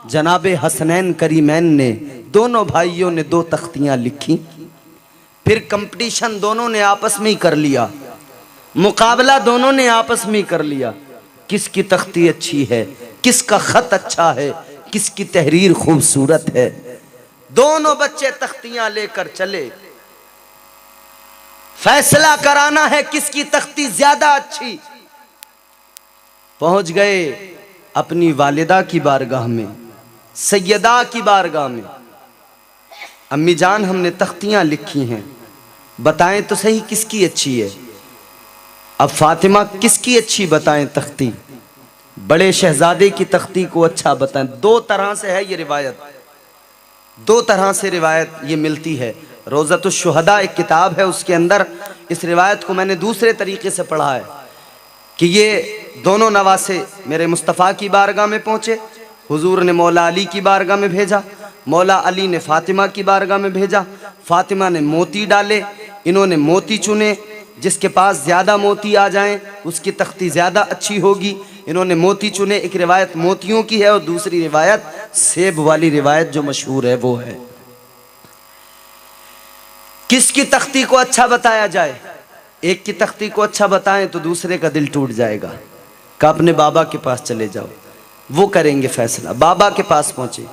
जनाबे हसनैन करीमैन ने, दोनों भाइयों ने 2 तख्तियां लिखी। फिर कंपटीशन दोनों ने आपस में ही कर लिया, मुकाबला दोनों ने आपस में ही कर लिया, किसकी तख्ती अच्छी है, किसका खत अच्छा है, किसकी तहरीर खूबसूरत है। दोनों बच्चे तख्तियां लेकर चले, फैसला कराना है किसकी तख्ती ज्यादा अच्छी। पहुंच गए अपनी वालिदा की बारगाह में, सैयदा की बारगाह में। अम्मी जान, हमने तख्तियां लिखी हैं, बताएं तो सही किसकी अच्छी है। अब फातिमा, किसकी अच्छी बताएं तख्ती? बड़े शहजादे की तख्ती को अच्छा बताएं। 2 तरह से है ये रिवायत, 2 तरह से रिवायत ये मिलती है। रोज़तुश शुहदा एक किताब है, उसके अंदर इस रिवायत को मैंने दूसरे तरीके से पढ़ा है कि ये दोनों नवासे मेरे मुस्तफ़ा की बारगाह में पहुँचे, हुजूर ने मौला अली की बारगाह में भेजा, मौला अली ने फातिमा की बारगाह में भेजा। फातिमा ने मोती डाले, इन्होंने मोती चुने, जिसके पास ज़्यादा मोती आ जाएं उसकी तख्ती ज़्यादा अच्छी होगी। इन्होंने मोती चुने। एक रिवायत मोतियों की है और दूसरी रिवायत सेब वाली रिवायत जो मशहूर है वो है। किसकी तख्ती को अच्छा बताया जाए? एक की तख्ती को अच्छा बताएं तो दूसरे का दिल टूट जाएगा। का अपने बाबा के पास चले जाओ, वो करेंगे फैसला। बाबा के पास पहुंचे,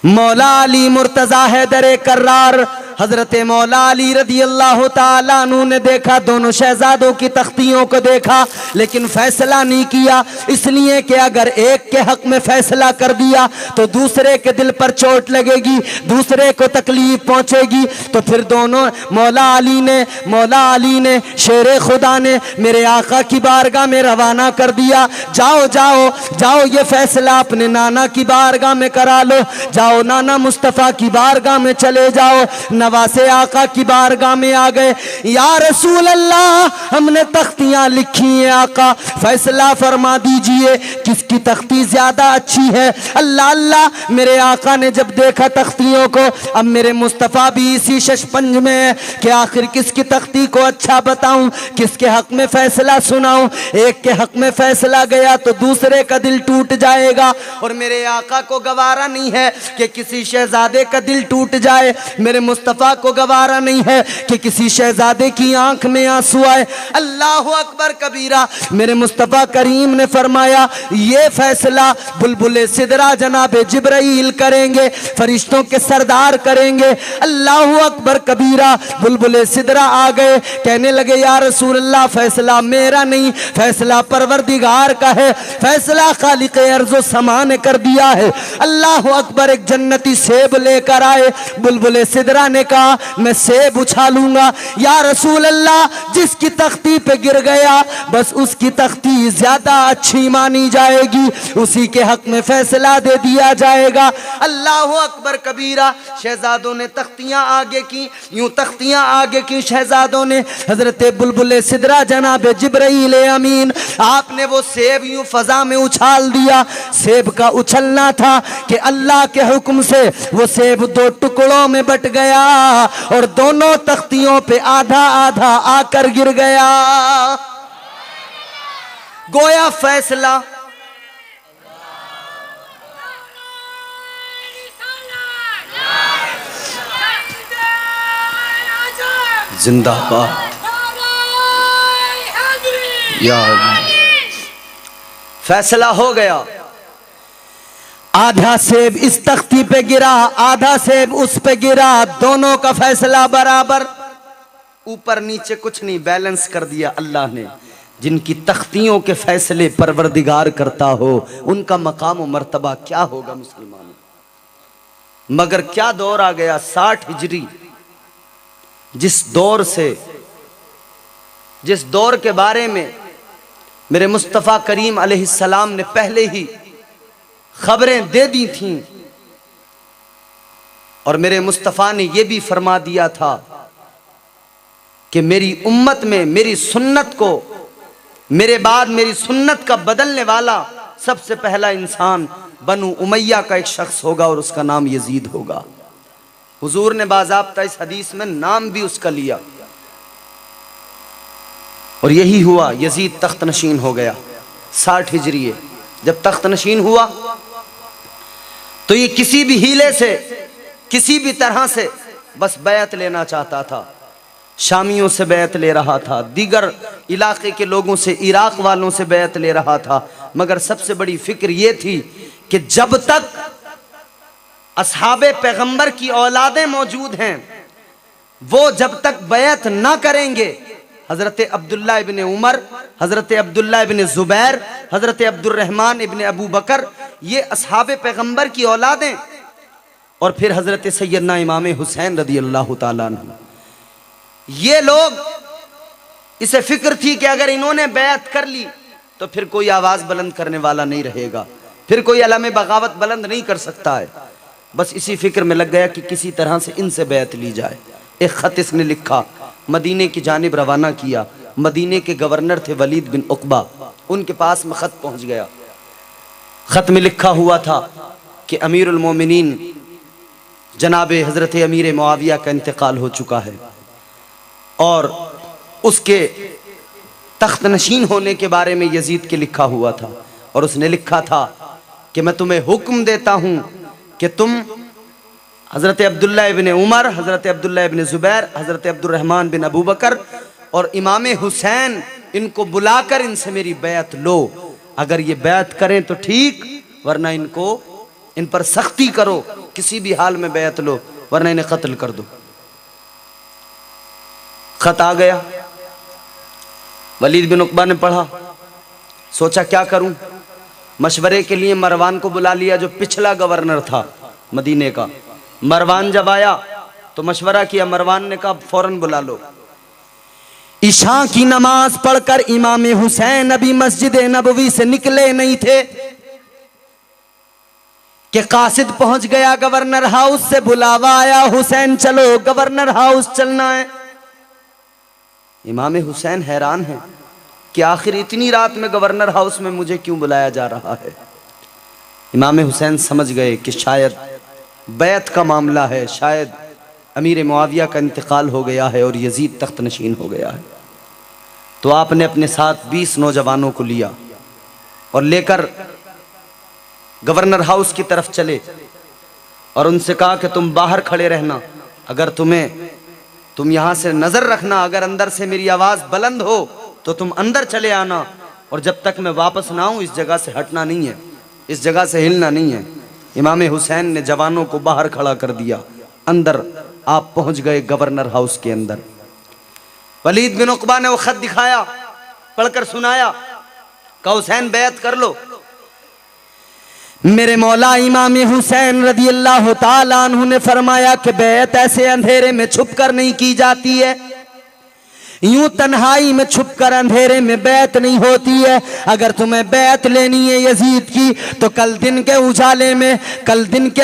मौला अली मुर्तजा हैदर कर्रार हजरत मौला अली रदी अल्लाह ताला अन्हु ने देखा, दोनों शहजादों की तख्तियों को देखा, लेकिन फैसला नहीं किया। इसलिए कि अगर एक के हक में फैसला कर दिया तो दूसरे के दिल पर चोट लगेगी, दूसरे को तकलीफ पहुंचेगी। तो फिर दोनों मौला अली ने शेरे खुदा ने मेरे आका की बारगाह में रवाना कर दिया, जाओ जाओ जाओ, ये फैसला अपने नाना की बारगाह में करा लो, जाओ नाना मुस्तफ़ा की बारगाह में चले जाओ। नवासे आका की बारगाह में आ गए, या रसूल अल्लाह, हमने तख्तियां लिखी हैं आका, फैसला फरमा दीजिए किसकी तख्ती ज्यादा अच्छी है। अल्लाह अल्लाह, मेरे आका ने जब देखा तख्तियों को, अब मेरे मुस्तफ़ा भी इसी शशपंज में है कि आखिर किसकी तख्ती को अच्छा बताऊं, किसके हक में फैसला सुनाऊं। एक के हक में फैसला गया तो दूसरे का दिल टूट जाएगा, और मेरे आका को गवारा नहीं है कि किसी शहजादे का दिल टूट जाए। मेरे मुस्तफ़ा को गवारा नहीं है कि किसी शहजादे की आंख में आंसू आए। अल्लाह अकबर कबीरा। मेरे मुस्तफ़ा करीम ने फरमाया, ये फैसला बुलबुले सिदरा जनाबे जिब्राइल करेंगे, फरिश्तों के सरदार करेंगे। अल्लाह अकबर कबीरा। बुलबुले सिदरा आ गए, कहने लगे, या रसूल अल्लाह, फैसला मेरा नहीं, फैसला परवरदिगार का है, फैसला खालिक अर्ज़ो समा ने कर दिया है। अल्लाह अकबर। एक जन्नती सेब लेकर आए, बुलबुले सिदरा ने कहा, मैं सेब उछालूंगा। या रसूल अल्लाह, जिसकी तख्ती पे गिर गया बस उसकी तख्ती ज्यादा अच्छी मानी जाएगी, उसी के हक में फैसला दे दिया जाएगा। अल्लाह अकबर कबीरा। शहजादों ने तख्तियां आगे की, यूं तख्तियां आगे की शहजादों ने। हजरत बुलबुल सिदरा जनाब जिब्राइल अमीन, आपने वो सेब यूं फजा में उछाल दिया। सेब का उछलना था कि अल्लाह के हुक्म से वो सेब 2 टुकड़ों में बट गया और दोनों तख्तियों पे आधा आधा आकर गिर गया। गोया फैसला जिंदाबाद या फैसला हो गया। आधा सेब इस तख्ती पे गिरा, आधा सेब उस पे गिरा, दोनों का फैसला बराबर, ऊपर नीचे कुछ नहीं, बैलेंस कर दिया अल्लाह ने। जिनकी तख्तियों के फैसले परवरदिगार करता हो, उनका मकाम और मर्तबा क्या होगा मुसलमानों। मगर क्या दौर आ गया, 60 हिजरी, जिस दौर के बारे में मेरे मुस्तफ़ा करीम अलैहिस्सलाम ने पहले ही खबरें दे दी थीं, और मेरे मुस्तफ़ा ने यह भी फरमा दिया था कि मेरी उम्मत में मेरी सुन्नत को, मेरे बाद मेरी सुन्नत का बदलने वाला सबसे पहला इंसान बनु उमैया का एक शख्स होगा और उसका नाम यजीद होगा। हुजूर ने बाज़ाब्ता इस हदीस में नाम भी उसका लिया, और यही हुआ। यजीद तख्त नशीन हो गया 60 हिजरी। जब तख्त नशीन हुआ तो ये किसी भी हीले से, किसी भी तरह से बस बैत लेना चाहता था। शामियों से बैत ले रहा था, दीगर इलाके के लोगों से, इराक वालों से बैत ले रहा था, मगर सबसे बड़ी फिक्र ये थी कि जब तक असहाबे पैगंबर की औलादें मौजूद हैं, वो जब तक बैत ना करेंगे, हजरत अब्दुल्ला इब्ने उमर, हजरत अब्दुल्ला इब्ने जुबैर, हजरत अब्दुर्रहमान इब्ने अबू बकर, ये असहाबे पैगंबर की औलादें, और फिर हजरत सैयदना इमाम हुसैन रदी अल्लाह ताला अन्हु, ये लोग, इसे फिक्र थी कि अगर इन्होंने बैत कर ली तो फिर कोई आवाज बुलंद करने वाला नहीं रहेगा, फिर कोई अलम बगावत बुलंद नहीं कर सकता है। बस इसी फिक्र में लग गया कि किसी तरह से इनसे बैत ली जाए। एक खत इसने लिखा, मदीने की जानिब रवाना किया। मदीने के गवर्नर थे वलीद बिन उकबा, उनके पास में खत पहुंच गया। खत में लिखा हुआ था कि अमीरुल मोमिनीन जनाब हजरत अमीर मुआविया का इंतकाल हो चुका है और उसके तख्त नशीन होने के बारे में यजीद के लिखा हुआ था, और उसने लिखा था कि मैं तुम्हें हुक्म देता हूं कि तुम हजरत अब्दुल्ला इब्ने उमर, हजरत अब्दुल्ला इब्ने जुबैर, हजरत अब्दुर्रहमान बिन अबू बकर और इमाम हुसैन, इनको बुलाकर इनसे मेरी बैत लो। अगर ये बैत करें तो ठीक, वरना इनको, इन पर सख्ती करो, किसी भी हाल में बैत लो, वरना इन्हें कत्ल कर दो। खत आ गया, वलीद बिन उकबा ने पढ़ा, सोचा क्या करूं। मशवरे के लिए मरवान को बुला लिया, जो पिछला गवर्नर था मदीने का। मरवान जब आया तो मशवरा किया, मरवान ने कहा फौरन बुला लो। इशा की नमाज पढ़कर इमाम हुसैन अभी मस्जिद नबवी से निकले नहीं थे कि कासिद पहुंच गया गवर्नर हाउस से, बुलावा आया, हुसैन चलो गवर्नर हाउस चलना है। इमाम हुसैन हैरान है कि आखिर इतनी रात में गवर्नर हाउस में मुझे क्यों बुलाया जा रहा है। इमाम हुसैन समझ गए कि शायद बैत का मामला है, शायद अमीर मुआविया का इंतकाल हो गया है और यजीद तख्त नशीन हो गया है। तो आपने अपने साथ 20 नौजवानों को लिया और लेकर गवर्नर हाउस की तरफ चले और उनसे कहा कि तुम बाहर खड़े रहना, अगर तुम यहां से नजर रखना, अगर अंदर से मेरी आवाज बुलंद हो तो तुम अंदर चले आना, और जब तक मैं वापस ना आऊं इस जगह से हटना नहीं है, इस जगह से हिलना नहीं है। इमाम हुसैन ने जवानों को बाहर खड़ा कर दिया, अंदर आप पहुंच गए गवर्नर हाउस के अंदर। वलीद बिन उकबा ने वो खत दिखाया, पढ़कर सुनाया, कहा हुसैन बैत कर लो। मेरे मौला इमाम हुसैन रदी अल्लाह ताला अन्हु ने फरमाया कि बैत ऐसे अंधेरे में छुप कर नहीं की जाती है, यूं तन्हाई में छुपकर अंधेरे में बैत नहीं होती है। अगर तुम्हें बैत लेनी है यजीद की तो कल दिन के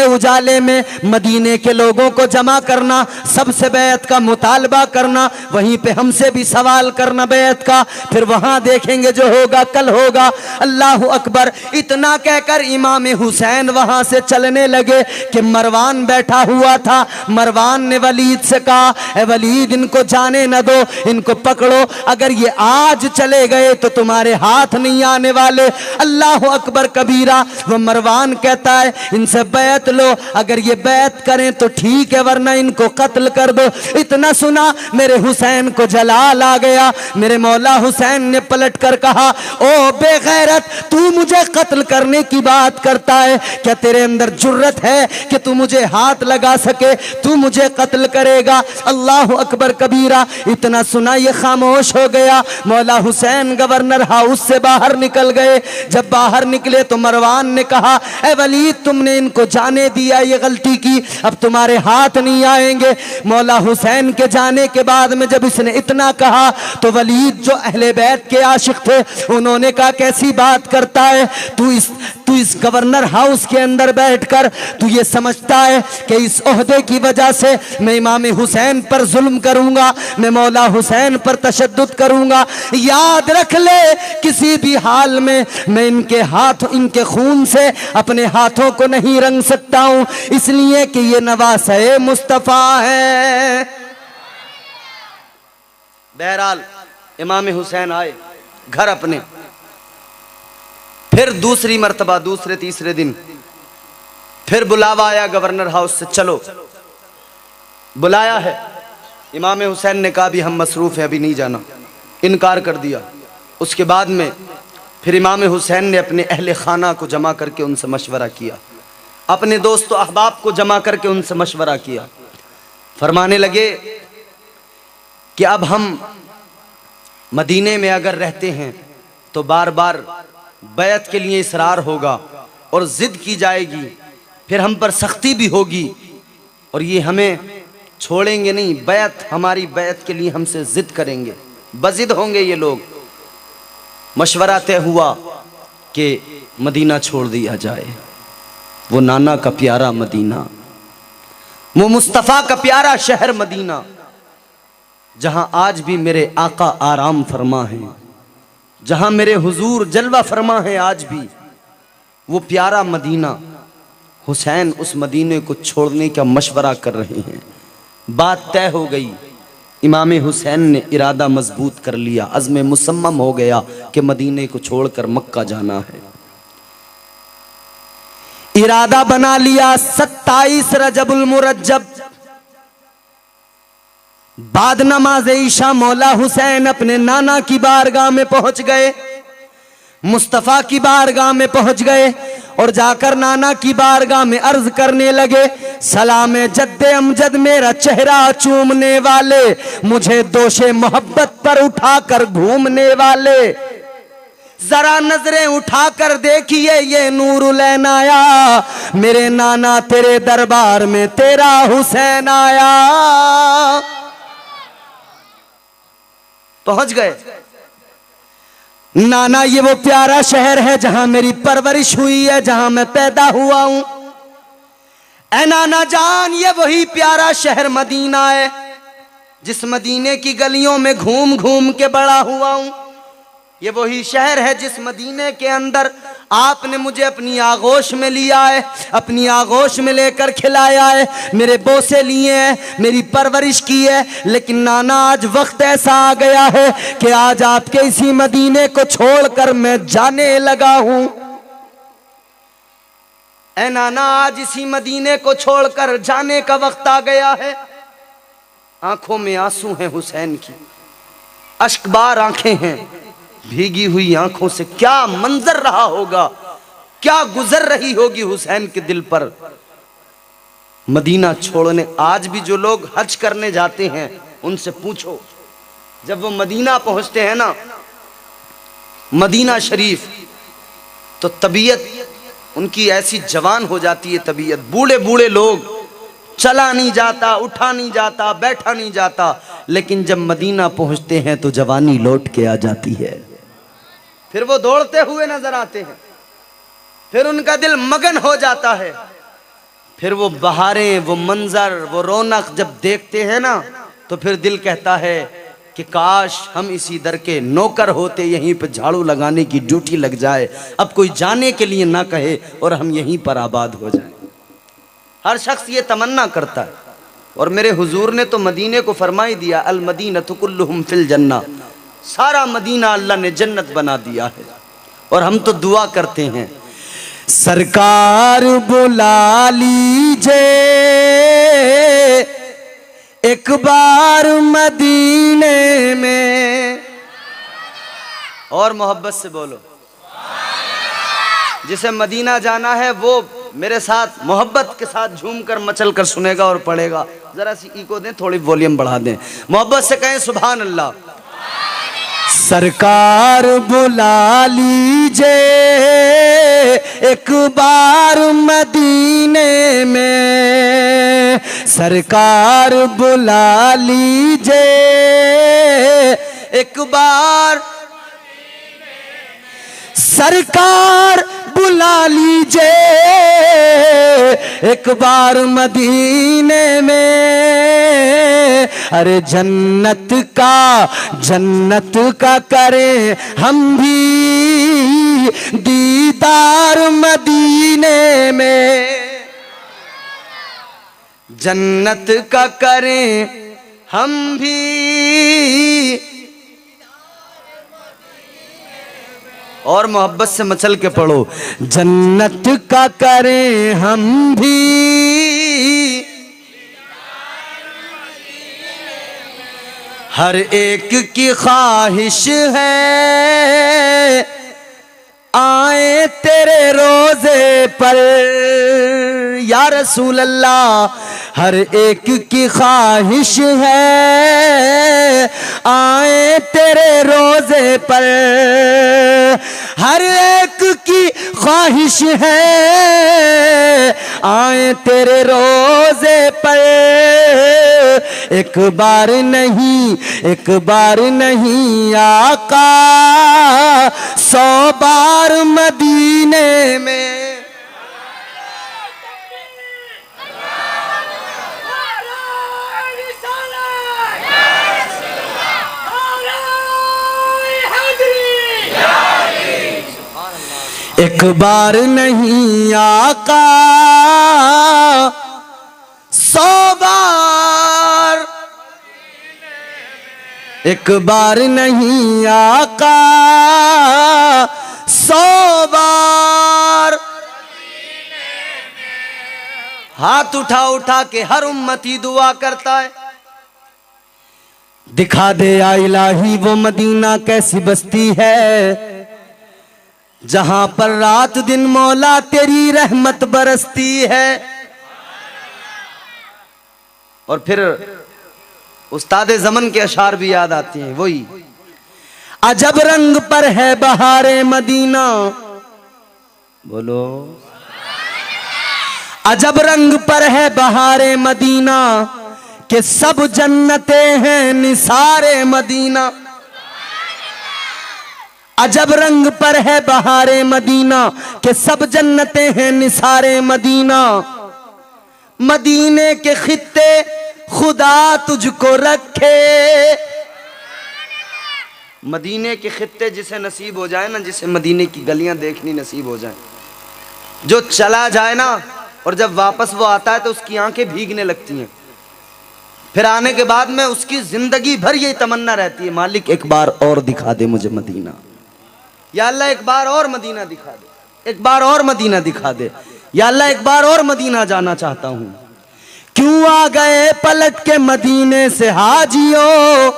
उजाले में मदीने के लोगों को जमा करना, सबसे बैत का मुतालबा करना, वहीं पे हमसे भी सवाल करना बैत का, फिर वहां देखेंगे जो होगा कल होगा। अल्लाह अकबर। इतना कहकर इमाम हुसैन वहां से चलने लगे कि मरवान बैठा हुआ था। मरवान ने वलीद से कहा, ए वलीद इनको जाने न दो, इनको पकड़ो, अगर ये आज चले गए तो तुम्हारे हाथ नहीं आने वाले। अल्लाह अकबर कबीरा। वो मरवान कहता है इनसे बैत लो, अगर ये बैत करें तो ठीक है, वरना इनको कत्ल कर दो। इतना सुना मेरे हुसैन को जलाल आ गया। मेरे मौला हुसैन ने पलट कर कहा, ओ बेगैरत, तू मुझे कत्ल करने की बात करता है, क्या तेरे अंदर जुर्रत है कि तू मुझे हाथ लगा सके, तू मुझे कत्ल करेगा। अल्लाह अकबर कबीरा। इतना सुना ये खामोश हो गया। मौला हुसैन गवर्नर हाउस से बाहर निकल गए। जब बाहर निकले तो मरवान ने कहा, ए वलीद तुमने इनको जाने दिया, ये गलती की, अब तुम्हारे हाथ नहीं आएंगे। मौला हुसैन के जाने के बाद में जब इसने इतना कहा तो वलीद जो अहले बैत के आशिक थे उन्होंने कहा, कैसी बात करता है तू इस गवर्नर हाउस के अंदर बैठकर तू ये समझता है कि इस ओहदे की वजह से मैं इमाम हुसैन पर जुल्म करूंगा, मैं मौला हुसैन पर तशद्दुद करूंगा। याद रख ले, किसी भी हाल में मैं इनके खून से अपने हाथों को नहीं रंग सकता हूं, इसलिए कि ये नवासे मुस्तफा है। बहरहाल इमाम हुसैन आए घर अपने, फिर दूसरी मर्तबा दूसरे तीसरे दिन फिर बुलावा आया गवर्नर हाउस से, चलो बुलाया है। इमाम हुसैन ने कहा भी हम मसरूफ़ हैं, अभी नहीं जाना, इनकार कर दिया। उसके बाद में फिर इमाम हुसैन ने अपने अहले खाना को जमा करके उनसे मशवरा किया, अपने दोस्तों अहबाब को जमा करके उनसे मशवरा किया। फरमाने लगे कि अब हम मदीने में अगर रहते हैं तो बार बार बैत के लिए इसरार होगा और ज़िद की जाएगी, फिर हम पर सख्ती भी होगी और ये हमें छोड़ेंगे नहीं, बैत हमारी बैत के लिए हमसे ज़िद करेंगे, बज़िद होंगे ये लोग। मशवरा तय हुआ कि मदीना छोड़ दिया जाए, वो नाना का प्यारा मदीना, वो मुस्तफ़ा का प्यारा शहर मदीना, जहां आज भी मेरे आका आराम फरमा है, जहां मेरे हुजूर जलवा फरमा है आज भी, वो प्यारा मदीना। हुसैन उस मदीने को छोड़ने का मशवरा कर रहे हैं। बात तय हो गई, इमाम हुसैन ने इरादा मजबूत कर लिया, अज़्म मुसम्मम हो गया कि मदीने को छोड़कर मक्का जाना है। इरादा बना लिया। 27 रजबुल मुरज्जब बाद नमाज ईशा मौला हुसैन अपने नाना की बारगाह में पहुंच गए, मुस्तफ़ा की बारगाह में पहुंच गए और जाकर नाना की बारगाह में अर्ज करने लगे, सलाम जद्दे अमजद मेरा चेहरा चूमने वाले, मुझे दोषे मोहब्बत पर उठाकर घूमने वाले, जरा नजरें उठाकर देखिए ये नूरुलैन आया, मेरे नाना तेरे दरबार में तेरा हुसैन आया। पहुंच गए। नाना ये वो प्यारा शहर है जहां मेरी परवरिश हुई है, जहां मैं पैदा हुआ हूं। ऐ नाना जान, ये वही प्यारा शहर मदीना है जिस मदीने की गलियों में घूम घूम के बड़ा हुआ हूं। ये वही शहर है जिस मदीने के अंदर आपने मुझे अपनी आगोश में लिया है, अपनी आगोश में लेकर खिलाया है, मेरे बोसे लिए हैं, मेरी परवरिश की है। लेकिन नाना आज वक्त ऐसा आ गया है कि आज आपके इसी मदीने को छोड़कर मैं जाने लगा हूं। ऐ नाना, आज इसी मदीने को छोड़कर जाने का वक्त आ गया है। आंखों में आंसू हैं हुसैन की, अश्कबार आंखें हैं, भीगी हुई आंखों से क्या मंजर रहा होगा, क्या गुजर रही होगी हुसैन के दिल पर। मदीना छोड़ने आज भी जो लोग हज करने जाते हैं उनसे पूछो, जब वो मदीना पहुंचते हैं ना, मदीना शरीफ, तो तबीयत उनकी ऐसी जवान हो जाती है, तबीयत, बूढ़े बूढ़े लोग, चला नहीं जाता, उठा नहीं जाता, बैठा नहीं जाता, लेकिन जब मदीना पहुंचते हैं तो जवानी लौट के आ जाती है। फिर वो दौड़ते हुए नजर आते हैं, फिर उनका दिल मगन हो जाता है, फिर वो बहारें, वो मंजर, वो रौनक जब देखते हैं ना, तो फिर दिल कहता है कि काश हम इसी दर के नौकर होते, यहीं पर झाड़ू लगाने की ड्यूटी लग जाए, अब कोई जाने के लिए ना कहे और हम यहीं पर आबाद हो जाएं। हर शख्स ये तमन्ना करता है। और मेरे हुजूर ने तो मदीने को फरमाई दिया, अल मदीनतु कुल्लुहुम फिल जन्ना, सारा मदीना अल्लाह ने जन्नत बना दिया है। और हम तो दुआ करते हैं, सरकार बुला लीजिए एक बार मदीने में, और मोहब्बत से बोलो, जिसे मदीना जाना है वो मेरे साथ मोहब्बत के साथ झूमकर मचल कर सुनेगा और पढ़ेगा। जरा सी इको दें, थोड़ी वॉल्यूम बढ़ा दें, मोहब्बत से कहें सुभान अल्लाह। सरकार बुला लीजिए एक बार मदीने में, सरकार बुला लीजिए एक बार, सरकार बुला लीजिए एक बार मदीने में, अरे जन्नत का करें हम भी दीदार मदीने में, जन्नत का करें हम भी। और मोहब्बत से मचल के पढ़ो, जन्नत का करें हम भी हर एक की ख्वाहिश है, आए तेरे रोजे पर या रसूल अल्लाह, हर एक की ख्वाहिश है, आए तेरे रोजे पर, हर एक की ख्वाहिश है, आए तेरे रोजे पर, एक बार नहीं, एक बार नहीं आका, 100 बार मदीने में। एक बार नहीं आका, 100 बार, एक बार नहीं आका, 100 बार। हाथ उठा उठा के हर उम्मती दुआ करता है, दिखा दे या इलाही वो मदीना कैसी बस्ती है, जहां पर रात दिन मौला तेरी रहमत बरसती है। और फिर उस्ताद ज़मन के अशार भी याद आते हैं, वही अजब रंग पर है बहारे मदीना, बोलो अजब रंग पर है बहारे मदीना, कि सब जन्नते हैं निसारे मदीना। अजब रंग पर है बहारे मदीना, कि सब जन्नते हैं निसारे मदीना। मदीने के खित्ते खुदा तुझको रखे, मदीने के खित्ते जिसे नसीब हो जाए ना, जिसे मदीने की गलियां देखनी नसीब हो जाए, जो चला जाए ना और जब वापस वो आता है तो उसकी आंखें भीगने लगती हैं, फिर आने के बाद में उसकी जिंदगी भर यही तमन्ना रहती है, मालिक एक बार और दिखा दे मुझे मदीना, या अल्लाह एक बार और मदीना दिखा दे, एक बार और मदीना दिखा दे, या अल्लाह एक बार और मदीना जाना चाहता हूं। क्यों आ गए पलट के मदीने से हाजियो,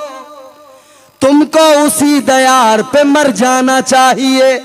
तुमको उसी दयार पे मर जाना चाहिए।